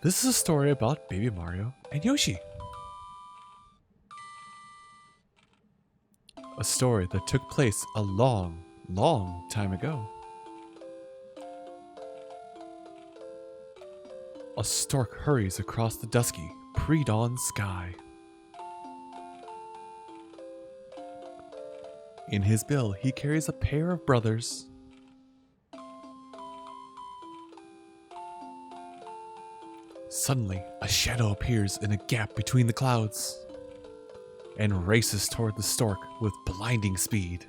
This is a story about Baby Mario and Yoshi. A story that took place a long, long time ago. A stork hurries across the dusky, pre-dawn sky. In his bill, he carries a pair of brothers. Suddenly, a shadow appears in a gap between the clouds and races toward the stork with blinding speed.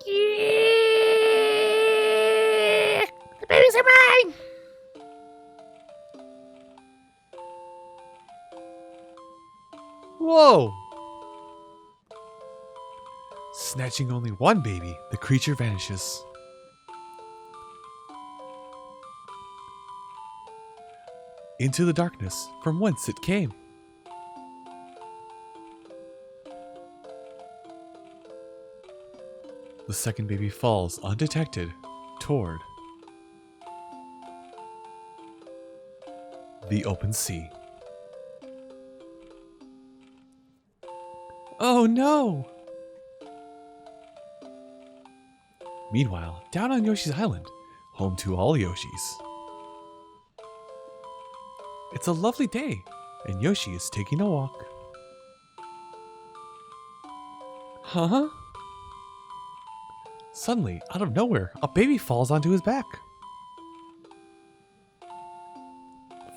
Yeah! The babies are mine! Whoa! Snatching only one baby, the creature vanishes. Into the darkness from whence it came. The second baby falls undetected toward the open sea. Oh no! Meanwhile, down on Yoshi's Island, home to all Yoshis. It's a lovely day, and Yoshi is taking a walk. Huh? Suddenly, out of nowhere, a baby falls onto his back.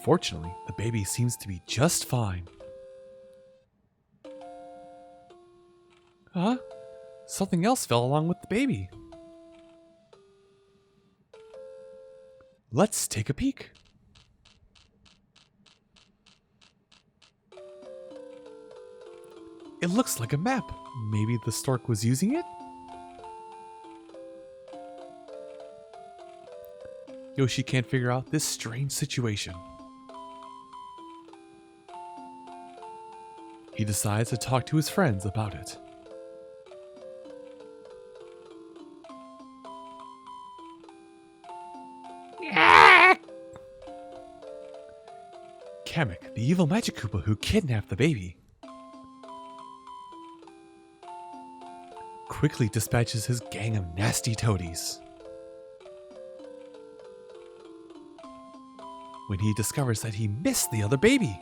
Fortunately, the baby seems to be just fine. Huh? Something else fell along with the baby. Let's take a peek. It looks like a map. Maybe the stork was using it? Yoshi can't figure out this strange situation. He decides to talk to his friends about it. Yeah! Kamek, the evil Magic Koopa who kidnapped the baby, quickly dispatches his gang of nasty toadies. When he discovers that he missed the other baby.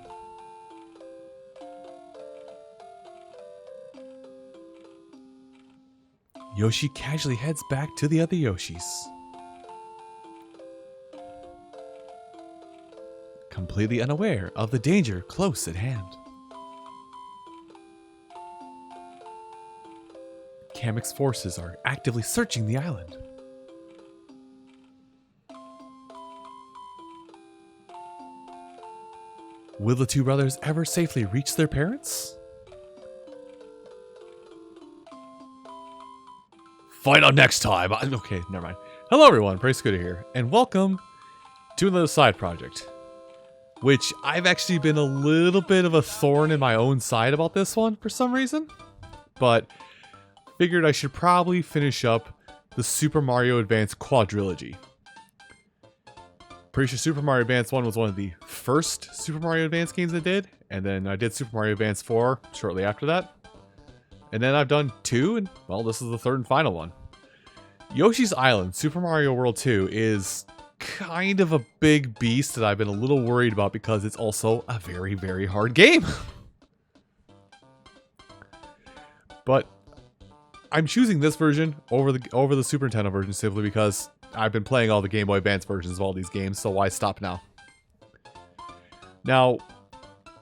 Yoshi casually heads back to the other Yoshis, completely unaware of the danger close at hand. Kamek's forces are actively searching the island. Will the two brothers ever safely reach their parents? Find out next time. Okay, never mind. Hello everyone, Scooter here, and welcome to another side project, which I've actually been a little bit of a thorn in my own side about this one for some reason, but figured I should probably finish up the Super Mario Advance quadrilogy. Pretty sure Super Mario Advance 1 was one of the first Super Mario Advance games I did, and then I did Super Mario Advance 4 shortly after that. And then I've done 2, and well, this is the third and final one. Yoshi's Island, Super Mario World 2, is kind of a big beast that I've been a little worried about because it's also a very, very hard game. But I'm choosing this version over the Super Nintendo version simply because I've been playing all the Game Boy Advance versions of all these games, so why stop now? Now,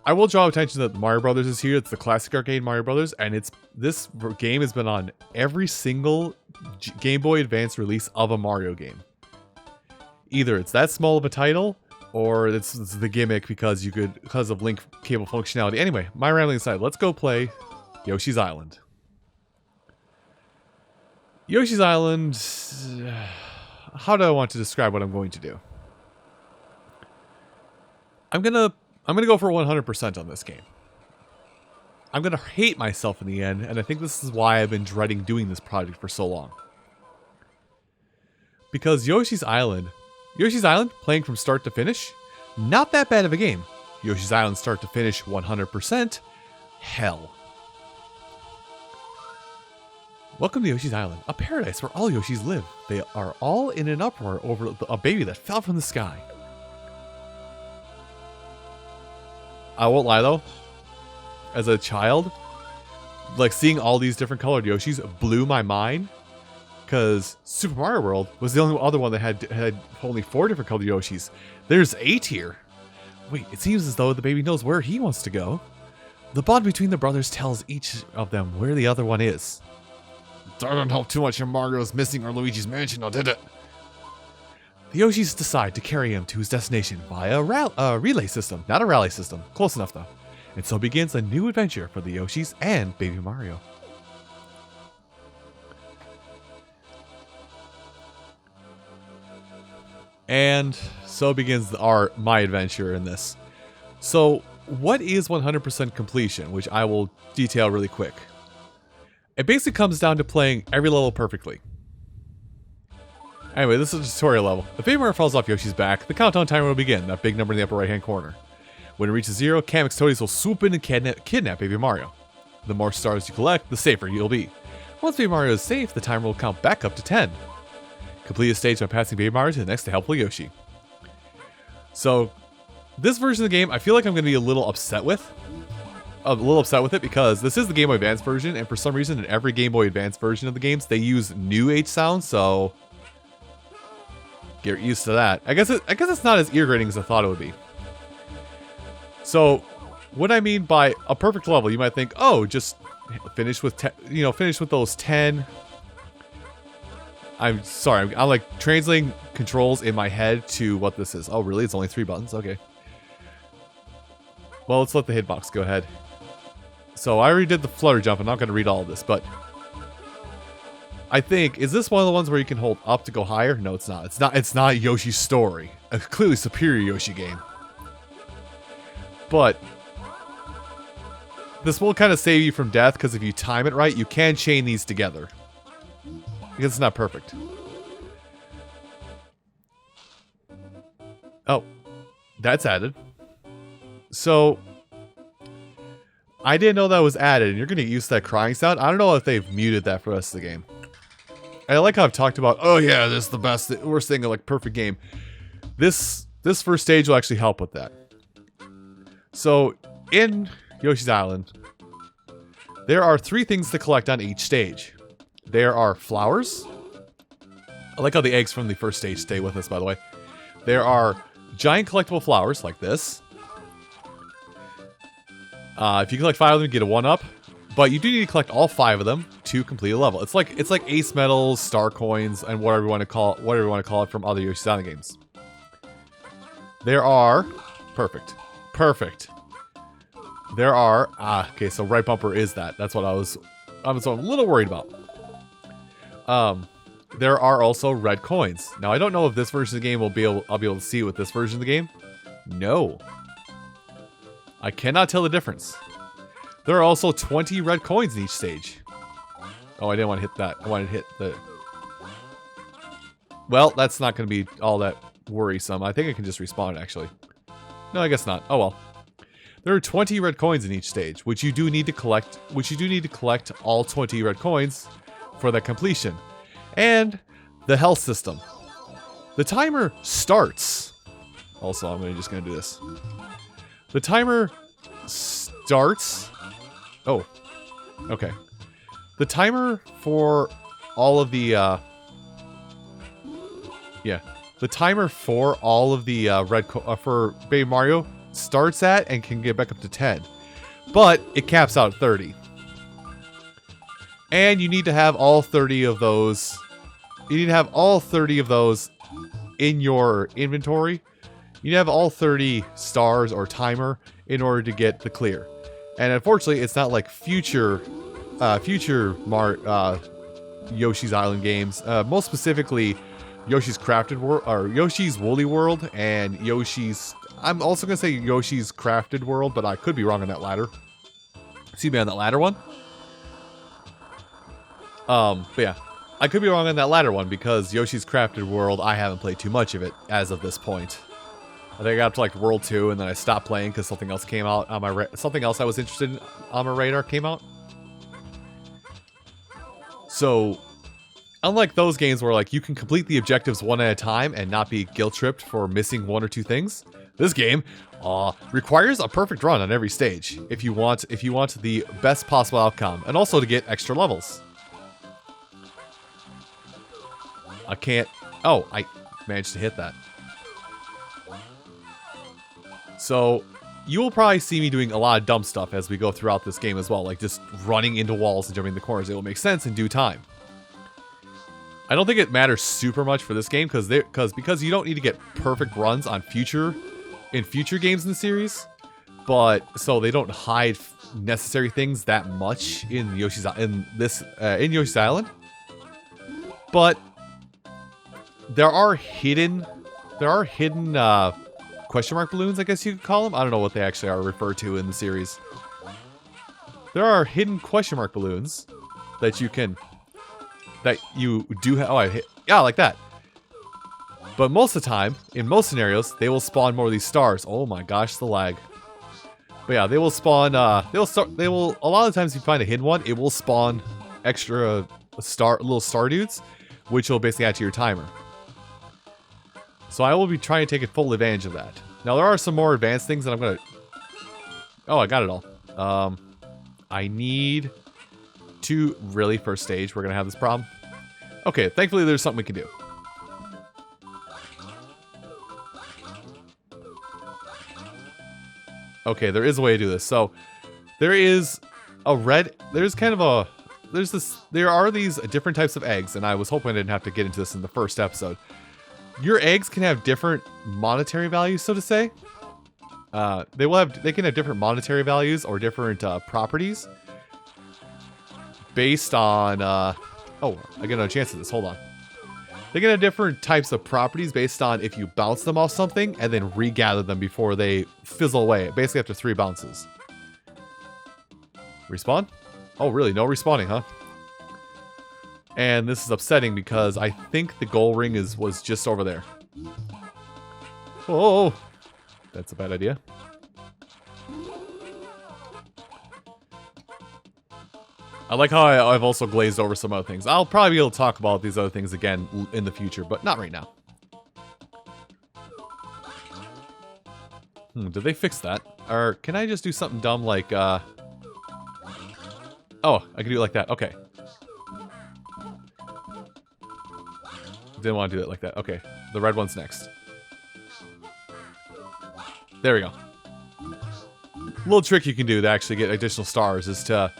I will draw attention that Mario Brothers is here. It's the classic arcade Mario Brothers, and this game has been on every single Game Boy Advance release of a Mario game. Either it's that small of a title, or it's the gimmick because of link cable functionality. Anyway, my rambling aside, let's go play Yoshi's Island. Yoshi's Island. How do I want to describe what I'm going to do? I'm gonna go for 100% on this game. I'm going to hate myself in the end, and I think this is why I've been dreading doing this project for so long. Because Yoshi's Island, playing from start to finish, not that bad of a game. Yoshi's Island start to finish 100%, hell. Welcome to Yoshi's Island, a paradise where all Yoshis live. They are all in an uproar over a baby that fell from the sky. I won't lie though, as a child, like seeing all these different colored Yoshis blew my mind. Because Super Mario World was the only other one that had only 4 different colored Yoshis. There's 8 here. Wait, it seems as though the baby knows where he wants to go. The bond between the brothers tells each of them where the other one is. Doesn't help too much if Mario's missing or Luigi's mansion, now did it? The Yoshis decide to carry him to his destination via a relay system. Not a rally system. Close enough though. And so begins a new adventure for the Yoshis and Baby Mario. And so begins my adventure in this. So, what is 100% completion, which I will detail really quick? It basically comes down to playing every level perfectly. Anyway, this is a tutorial level. If Baby Mario falls off Yoshi's back, the countdown timer will begin, that big number in the upper right hand corner. When it reaches 0, Kamek's toadies will swoop in and kidnap Baby Mario. The more stars you collect, the safer you'll be. Once Baby Mario is safe, the timer will count back up to 10. Complete a stage by passing Baby Mario to the next helpful Yoshi. So, this version of the game, I feel like I'm going to be a little upset with. It because this is the Game Boy Advance version, and for some reason in every Game Boy Advance version of the games, they use new H sounds, so get used to that. I guess it's not as ear-grating as I thought it would be. So, what I mean by a perfect level, you might think, oh, just finish with those 10. I'm sorry, I'm like translating controls in my head to what this is. Oh, really? It's only 3 buttons? Okay. Well, let's let the hitbox go ahead. So I already did the flutter jump. I'm not going to read all of this, but I think, is this one of the ones where you can hold up to go higher? No, it's not. It's not Yoshi's Story, a clearly superior Yoshi game. But this will kind of save you from death, because if you time it right, you can chain these together. Because it's not perfect. Oh, that's added. So, I didn't know that was added, and you're going to use that crying sound. I don't know if they've muted that for the rest of the game. I like how I've talked about, oh yeah, this is the best, worst thing, like perfect game. This first stage will actually help with that. So, in Yoshi's Island, there are 3 things to collect on each stage. There are flowers. I like how the eggs from the first stage stay with us, by the way. There are giant collectible flowers like this. If you collect 5 of them, you get a 1-up. But you do need to collect all 5 of them to complete a level. It's like ace medals, star coins, and whatever you want to call it from other Yoshi's Island games. There are perfect. There are okay, so right bumper is that. That's what I was a little worried about. There are also red coins. Now I don't know if this version of the game I'll be able to see with this version of the game. No. I cannot tell the difference. There are also 20 red coins in each stage. Oh, I didn't want to hit that. I wanted to hit the... Well, that's not going to be all that worrisome. I think I can just respawn it, actually. No, I guess not. Oh, well. There are 20 red coins in each stage, which you do need to collect. All 20 red coins for the completion. And the health system. The timer starts. Also, I'm just going to do this. The timer starts. Oh, okay. The timer for all of the the timer for all of the for Baby Mario starts at and can get back up to 10, but it caps out at 30. And you need to have all 30 of those. You need to have all 30 of those in your inventory. You need to have all 30 stars or timer in order to get the clear. And unfortunately, it's not like future Yoshi's Island games. Most specifically, Yoshi's Crafted World, or Yoshi's Woolly World, and Yoshi's... I'm also going to say Yoshi's Crafted World, but I could be wrong on that latter. See me on that latter one? But yeah. I could be wrong on that latter one because Yoshi's Crafted World, I haven't played too much of it as of this point. I think I got up to like World 2 and then I stopped playing because something else came out on my something else I was interested in on my radar came out. So, unlike those games where like you can complete the objectives one at a time and not be guilt tripped for missing one or two things, this game requires a perfect run on every stage if you want the best possible outcome and also to get extra levels. I can't... Oh, I managed to hit that. So, you will probably see me doing a lot of dumb stuff as we go throughout this game as well. Like just running into walls and jumping the corners. It will make sense in due time. I don't think it matters super much for this game because you don't need to get perfect runs on future games in the series. But so they don't hide necessary things that much in Yoshi's Island. But there are hidden question mark balloons, I guess you could call them. I don't know what they actually are referred to in the series. There are hidden question mark balloons that you do have. Oh, I hit. Yeah, like that. But most of the time, in most scenarios, they will spawn more of these stars. Oh my gosh, the lag. But yeah, they will spawn, a lot of times if you find a hidden one, it will spawn extra little star dudes, which will basically add to your timer. So I will be trying to take full advantage of that. Now there are some more advanced things that I'm gonna... Oh, I got it all. I need to... Really, first stage, we're gonna have this problem? Okay, thankfully there's something we can do. Okay, there is a way to do this. So, there is a red... There's kind of a... There are these different types of eggs, and I was hoping I didn't have to get into this in the first episode. Your eggs can have different monetary values, so to say. They can have different monetary values or different properties based on... oh, I get another chance at this. Hold on. They can have different types of properties based on if you bounce them off something and then regather them before they fizzle away. Basically after 3 bounces. Respawn? Oh, really? No respawning, huh? And this is upsetting because I think the goal ring was just over there. Oh, that's a bad idea. I like how I've also glazed over some other things. I'll probably be able to talk about these other things again in the future, but not right now. Did they fix that? Or can I just do something dumb like, Oh, I can do it like that. Okay. Didn't want to do it like that. Okay. The red one's next. There we go. Little trick you can do to actually get additional stars is to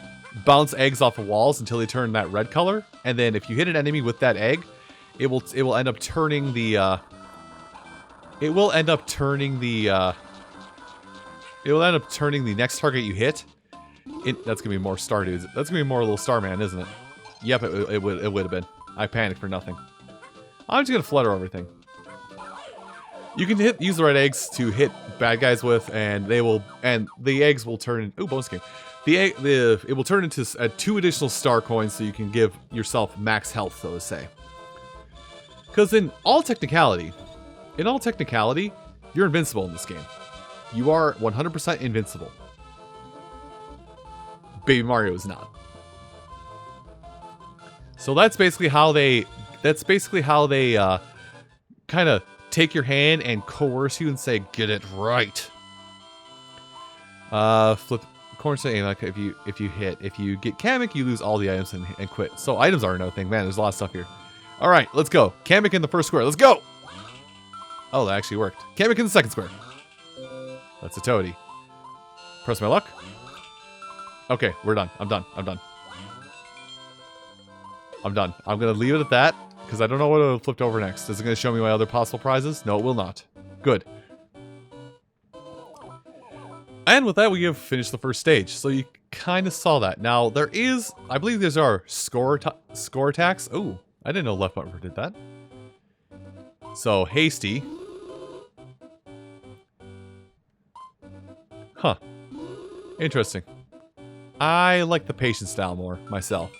bounce eggs off of walls until they turn that red color. And then if you hit an enemy with that egg, it will end up turning the, next target you hit. That's gonna be more star dudes. That's gonna be more little Starman, isn't it? Yep, it would have been. I panicked for nothing. I'm just gonna flutter everything. You can use the red eggs to hit bad guys with, and the eggs will turn. Ooh, bonus game. It will turn into 2 additional star coins, so you can give yourself max health, so to say. Because in all technicality, you're invincible in this game. You are 100% invincible. Baby Mario is not. So that's basically how they kind of take your hand and coerce you and say, get it right. Flip corner to aim. Like if you get Kamek, you lose all the items and quit. So items are another thing. Man, there's a lot of stuff here. All right, let's go. Kamek in the first square. Let's go. Oh, that actually worked. Kamek in the second square. That's a toady. Press my luck. Okay, we're done. I'm done. I'm going to leave it at that, because I don't know what it flipped over next. Is it going to show me my other possible prizes? No, it will not. Good. And with that, we have finished the first stage. So you kind of saw that. Now, there is... I believe there's our score attacks. Oh, I didn't know left bumper did that. So, hasty. Huh. Interesting. I like the patient style more myself.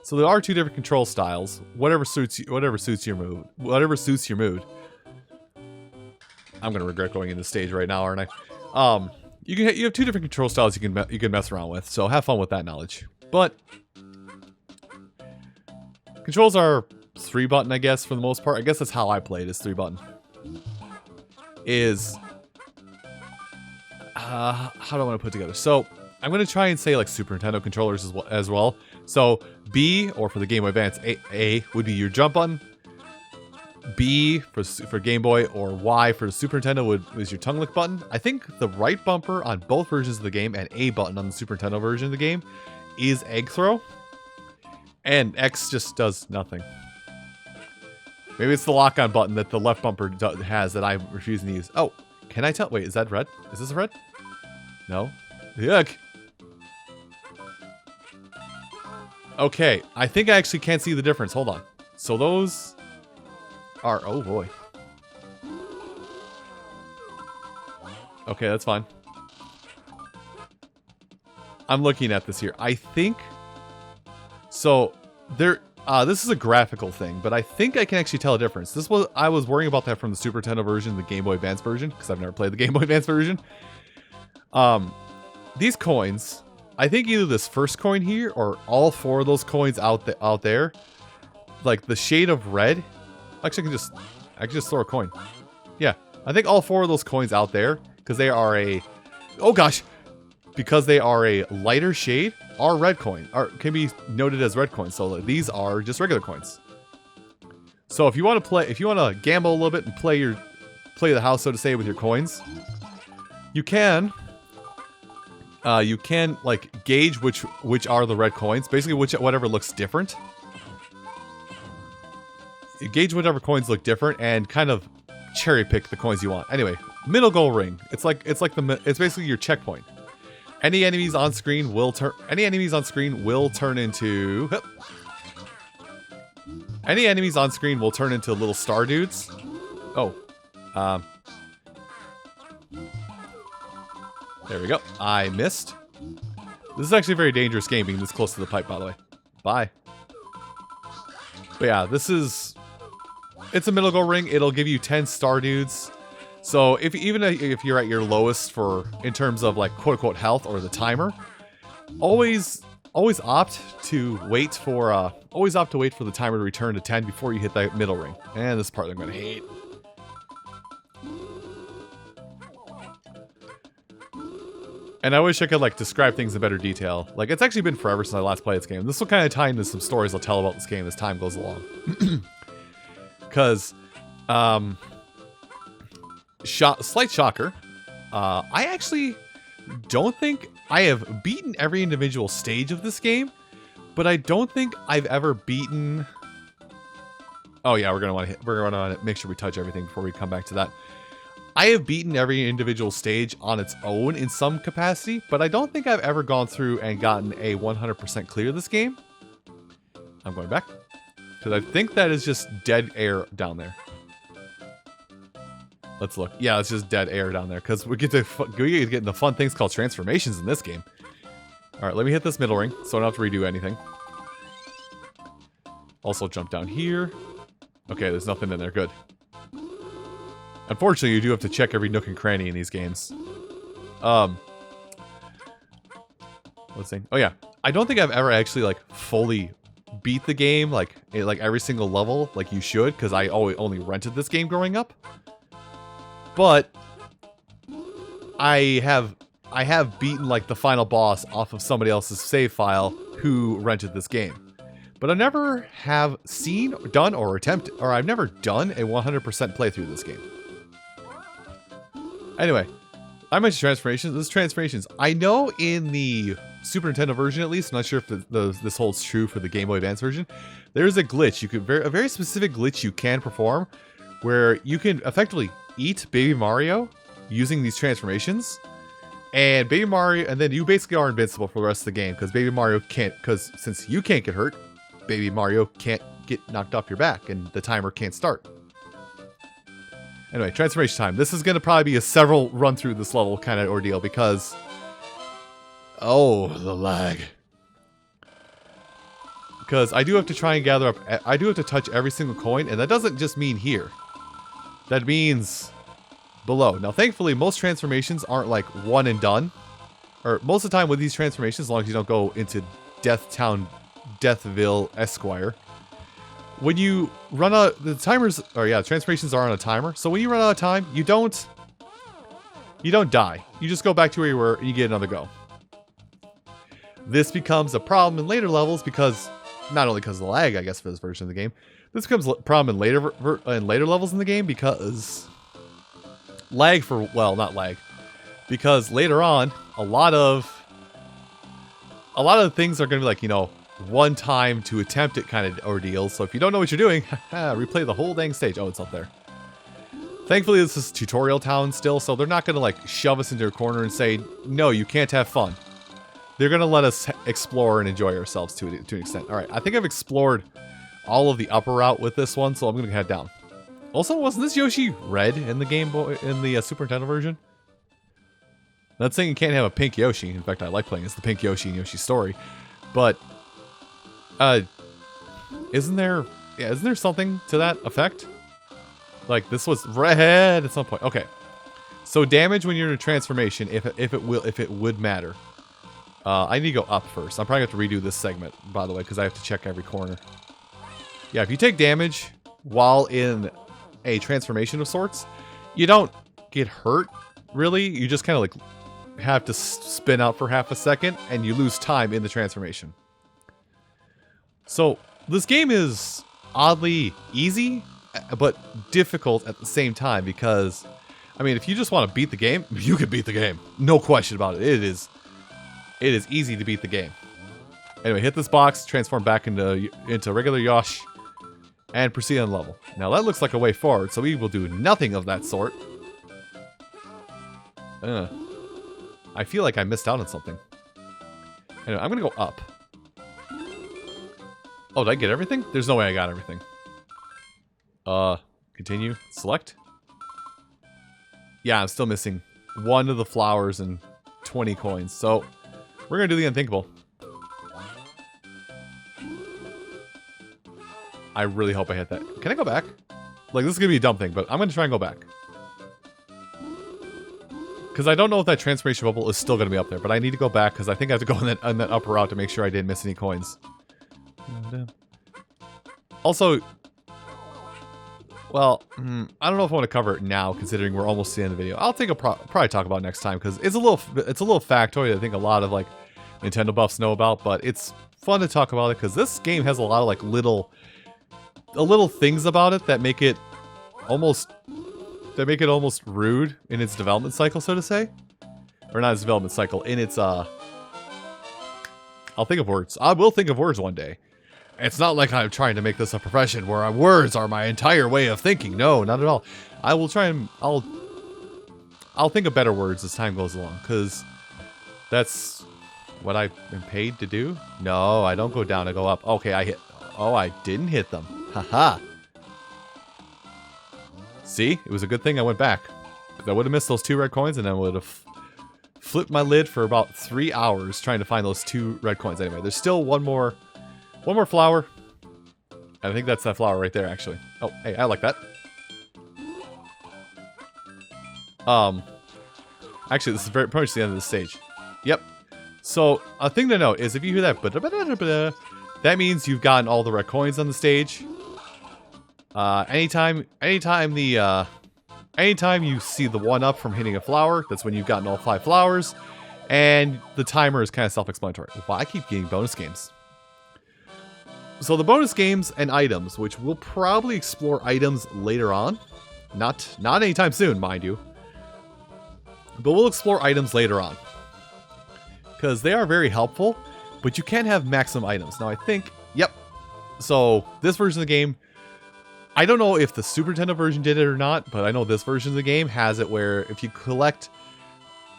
So there are two different control styles. Whatever suits you, whatever suits your mood. Whatever suits your mood. I'm gonna regret going into stage right now, aren't I? You have two different control styles you can mess around with. So have fun with that knowledge. But controls are 3-button, I guess, for the most part. I guess that's how I play it, is 3-button. How do I want to put it together? So I'm going to try and say like Super Nintendo controllers as well. So B, or for the Game Boy Advance, A would be your jump button. B for Game Boy, or Y for the Super Nintendo was your tongue lick button. I think the right bumper on both versions of the game and A button on the Super Nintendo version of the game is egg throw. And X just does nothing. Maybe it's the lock-on button that the left bumper has that I'm refusing to use. Oh, can I tell? Wait, is that red? Is this red? No? Yuck. Okay, I think I actually can't see the difference. Hold on. So those are... Oh, boy. Okay, that's fine. I'm looking at this here. I think... So, there... this is a graphical thing, but I think I can actually tell a difference. I was worrying about that from the Super Nintendo version, the Game Boy Advance version, because I've never played the Game Boy Advance version. These coins, I think either this first coin here or all 4 of those coins out there, like the shade of red. Actually, I can just throw a coin. Yeah, I think all 4 of those coins out there, because they are because they are a lighter shade, are red coin, or can be noted as red coins. So these are just regular coins. So if you want to gamble a little bit and play the house, so to say, with your coins, you can like gauge which are the red coins. Basically, whatever looks different. You gauge whatever coins look different and kind of cherry pick the coins you want. Anyway, middle goal ring. It's basically your checkpoint. Any enemies on screen will turn into... Any enemies on screen will turn into little star dudes. Oh. There we go. I missed. This is actually a very dangerous game being this close to the pipe, by the way. Bye. But yeah, it's a middle goal ring. It'll give you 10 star dudes. So even if you're at your lowest in terms of like quote unquote health or the timer, always opt to wait for the timer to return to 10 before you hit that middle ring. And this part I'm gonna hate. And I wish I could like describe things in better detail. Like, it's actually been forever since I last played this game. This will kind of tie into some stories I'll tell about this game as time goes along. Because slight shocker. I actually don't think I have beaten every individual stage of this game, but I don't think I've ever beaten... Oh yeah, we're gonna want to make sure we touch everything before we come back to that. I have beaten every individual stage on its own in some capacity, but I don't think I've ever gone through and gotten a 100% clear of this game. I'm going back, because I think that is just dead air down there. Let's look. Yeah, it's just dead air down there, because we get to get into fun things called transformations in this game. Alright, let me hit this middle ring, so I don't have to redo anything. Also jump down here. Okay, there's nothing in there. Good. Unfortunately, you do have to check every nook and cranny in these games. Let's see. Oh yeah, I don't think I've ever actually like fully beat the game like every single level like you should, because I only rented this game growing up. But I have beaten like the final boss off of somebody else's save file who rented this game. But I never have seen, done, or attempted, or I've never done a 100% playthrough of this game. Anyway, I mentioned transformations. This is transformations. I know in the Super Nintendo version, at least, I'm not sure if this holds true for the Game Boy Advance version. There's a glitch. A very specific glitch you can perform, where you can effectively eat Baby Mario using these transformations, and Baby Mario, and then you basically are invincible for the rest of the game, because Baby Mario can't, because since you can't get hurt, Baby Mario can't get knocked off your back, and the timer can't start. Anyway, transformation time. This is going to probably be a several run through this level kind of ordeal, because Oh, the lag. Because I do have to try and gather up... I do have to touch every single coin, and that doesn't just mean here. That means below. Now, thankfully, most transformations aren't like one and done. Or most of the time with these transformations, as long as you don't go into Death Town, Deathville, Esquire. When you run out... The timers... Or yeah, transformations are on a timer. So when you run out of time, you don't die. You just go back to where you were, and you get another go. This becomes a problem in later levels because... Not only because of the lag, I guess, for this version of the game. This becomes a problem in later levels in the game because... Lag for... Well, not lag. Because later on, a lot of things are going to be like, you know, one time to attempt it kind of ordeals. So if you don't know what you're doing, replay the whole dang stage. Oh, it's up there. Thankfully, this is tutorial town still, so they're not going to like shove us into a corner and say, no, you can't have fun. They're going to let us explore and enjoy ourselves to an extent. All right, I think I've explored all of the upper route with this one, so I'm going to head down. Also, wasn't this Yoshi red in the Game Boy, in the Super Nintendo version? Not saying you can't have a pink Yoshi. In fact, I like playing as the pink Yoshi in Yoshi's Story. But, isn't there something to that effect? Like, this was red at some point. Okay. So damage when you're in a transformation, if it would matter. I need to go up first. I'm probably going to have to redo this segment, by the way, because I have to check every corner. Yeah, if you take damage while in a transformation of sorts, you don't get hurt, really. You just kind of like have to spin out for half a second, and you lose time in the transformation. So this game is oddly easy, but difficult at the same time because, I mean, if you just want to beat the game, you can beat the game. No question about it. It is easy to beat the game. Anyway, hit this box, transform back into regular Yoshi, and proceed on the level. Now that looks like a way forward, so we will do nothing of that sort. I feel like I missed out on something. Anyway, I'm gonna go up. Oh, did I get everything? There's no way I got everything. Continue. Select. Yeah, I'm still missing one of the flowers and 20 coins. So, we're gonna do the unthinkable. I really hope I hit that. Can I go back? Like, this is gonna be a dumb thing, but I'm gonna try and go back. Because I don't know if that transformation bubble is still gonna be up there, but I need to go back because I think I have to go on that upper route to make sure I didn't miss any coins. Also, well, I don't know if I want to cover it now, considering we're almost to the end of the video. I'll probably talk about it next time because it's a little factoid that I think a lot of like Nintendo buffs know about, but it's fun to talk about it because this game has a lot of like little things about it that make it almost rude in its development cycle, so to say, or not its development cycle, in its I'll think of words. I will think of words one day. It's not like I'm trying to make this a profession where words are my entire way of thinking. No, not at all. I will try and I'll think of better words as time goes along, because that's what I've been paid to do. No, I don't go down. I go up. Okay, I hit. Oh, I didn't hit them. Haha. See, it was a good thing I went back, because I would have missed those 2 red coins, and I would have flipped my lid for about 3 hours trying to find those 2 red coins. Anyway, there's still one more flower. I think that's that flower right there, actually. Oh, hey, I like that. Actually, this is pretty much the end of the stage. Yep. So, a thing to note is if you hear that, that means you've gotten all the red coins on the stage. Anytime you see the 1-up from hitting a flower, that's when you've gotten all 5 flowers. And the timer is kind of self-explanatory. Wow, I keep getting bonus games. So the bonus games and items, which we'll probably explore items later on. Not anytime soon, mind you. But we'll explore items later on. Because they are very helpful, but you can't have maximum items. Now I think, yep. So this version of the game, I don't know if the Super Nintendo version did it or not, but I know this version of the game has it where if you collect,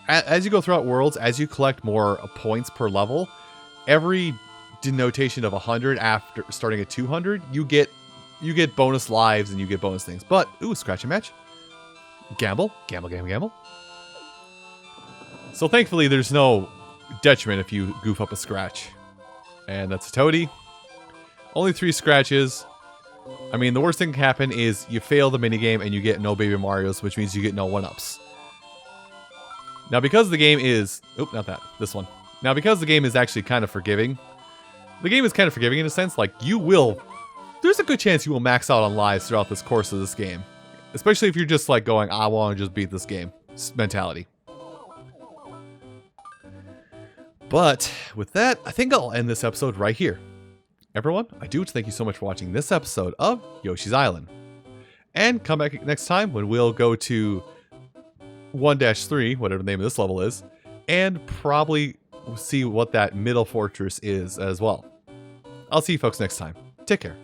as you go throughout worlds, as you collect more points per level, every denotation of 100 after starting at 200, you get bonus lives and you get bonus things. But, ooh, scratch and match. Gamble. So thankfully there's no detriment if you goof up a scratch. And that's a toady. Only 3 scratches. I mean, the worst thing that can happen is you fail the minigame and you get no Baby Marios, which means you get no 1-ups. Now, because the game is... Oop, not that. This one. Now, because the game is actually kind of forgiving. The game is kind of forgiving in a sense. Like, you will... There's a good chance you will max out on lives throughout this course of this game. Especially if you're just like going, I want to just beat this game mentality. But with that, I think I'll end this episode right here. Everyone, I do thank you so much for watching this episode of Yoshi's Island. And come back next time when we'll go to 1-3, whatever the name of this level is, and probably see what that middle fortress is as well. I'll see you folks next time. Take care.